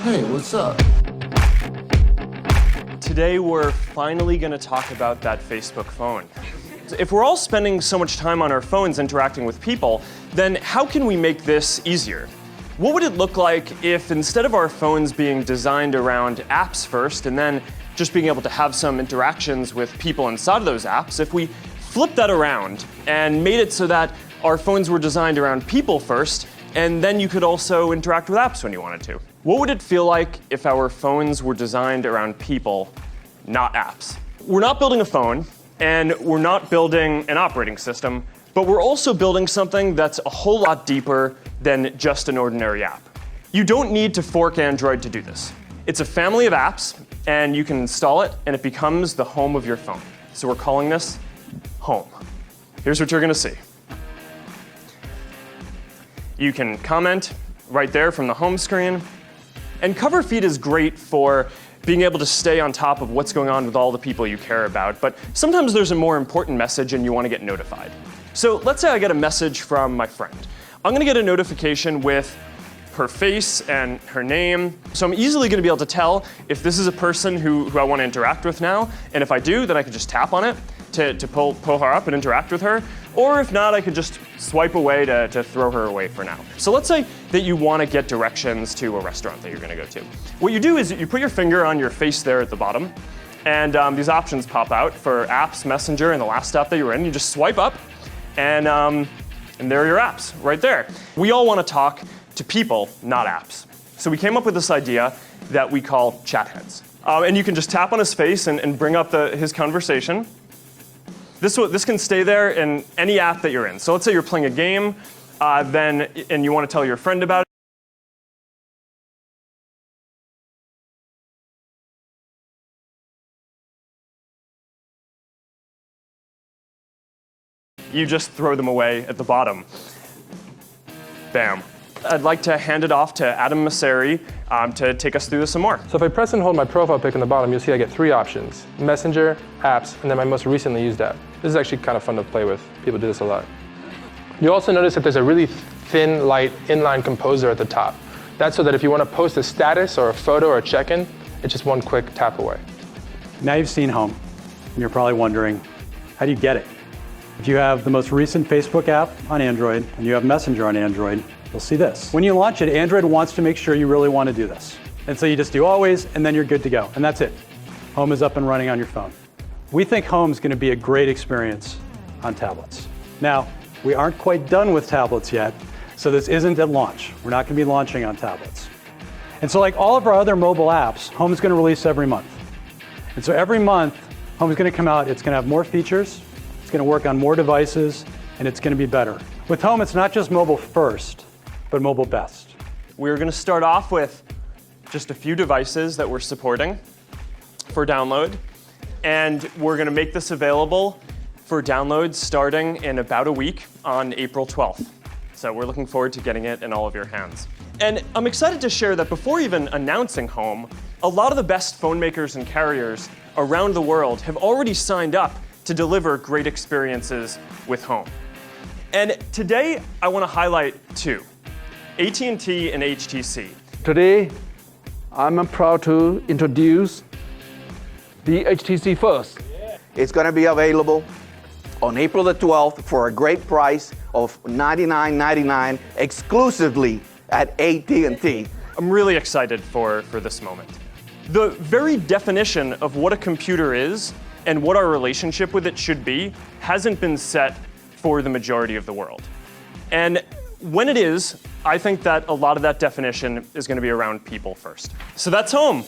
Hey, what's up? Today we're finally going to talk about that Facebook phone. If we're all spending so much time on our phones interacting with people, then how can we make this easier? What would it look like if instead of our phones being designed around apps first and then just being able to have some interactions with people inside of those apps, if we flipped that around and made it so that our phones were designed around people first, and then you could also interact with apps when you wanted to? What would it feel like if our phones were designed around people, not apps? We're not building a phone, and we're not building an operating system, but we're also building something that's a whole lot deeper than just an ordinary app. You don't need to fork Android to do this. It's a family of apps, and you can install it, and it becomes the home of your phone. So we're calling this Home. Here's what you're gonna see. You can comment right there from the home screen. And Cover Feed is great for being able to stay on top of what's going on with all the people you care about, but sometimes there's a more important message and you want to get notified. So let's say I get a message from my friend. I'm going to get a notification with her face and her name, so I'm easily going to be able to tell if this is a person who I want to interact with now, and if I do, then I can just tap on it to pull her up and interact with her, or if not, I could just swipe away to throw her away for now. So let's say that you want to get directions to a restaurant that you're going to go to. What you do is you put your finger on your face there at the bottom, and these options pop out for apps, Messenger, and the last app that you're in. You just swipe up, and there are your apps right there. We all want to talk to people, not apps. So we came up with this idea that we call chat heads. And you can just tap on his face and bring up his conversation. This can stay there in any app that you're in. So let's say you're playing a game, and you want to tell your friend about it. You just throw them away at the bottom. Bam. I'd like to hand it off to Adam Masseri to take us through this some more. So if I press and hold my profile pic in the bottom, you'll see I get 3 options: Messenger, apps, and then my most recently used app. This is actually kind of fun to play with. People do this a lot. You'll also notice that there's a really thin, light, inline composer at the top. That's so that if you want to post a status or a photo or a check-in, it's just one quick tap away. Now you've seen Home, and you're probably wondering, how do you get it? If you have the most recent Facebook app on Android and you have Messenger on Android, you'll see this. When you launch it, Android wants to make sure you really want to do this. And so you just do always, and then you're good to go. And that's it. Home is up and running on your phone. We think Home is going to be a great experience on tablets. Now, we aren't quite done with tablets yet, so this isn't at launch. We're not going to be launching on tablets. And so like all of our other mobile apps, Home is going to release every month. And so every month, Home is going to come out. It's going to have more features. It's going to work on more devices, and it's going to be better. With Home, it's not just mobile first, but mobile best. We're going to start off with just a few devices that we're supporting for download, and we're going to make this available for download starting in about a week on April 12th. So we're looking forward to getting it in all of your hands. And I'm excited to share that before even announcing Home, a lot of the best phone makers and carriers around the world have already signed up to deliver great experiences with Home. And today, I want to highlight 2, AT&T and HTC. Today, I'm proud to introduce the HTC first. It's going to be available on April the 12th for a great price of $99.99 exclusively at AT&T. I'm really excited for this moment. The very definition of what a computer is and what our relationship with it should be hasn't been set for the majority of the world. And when it is, I think that a lot of that definition is going to be around people first. So that's Home.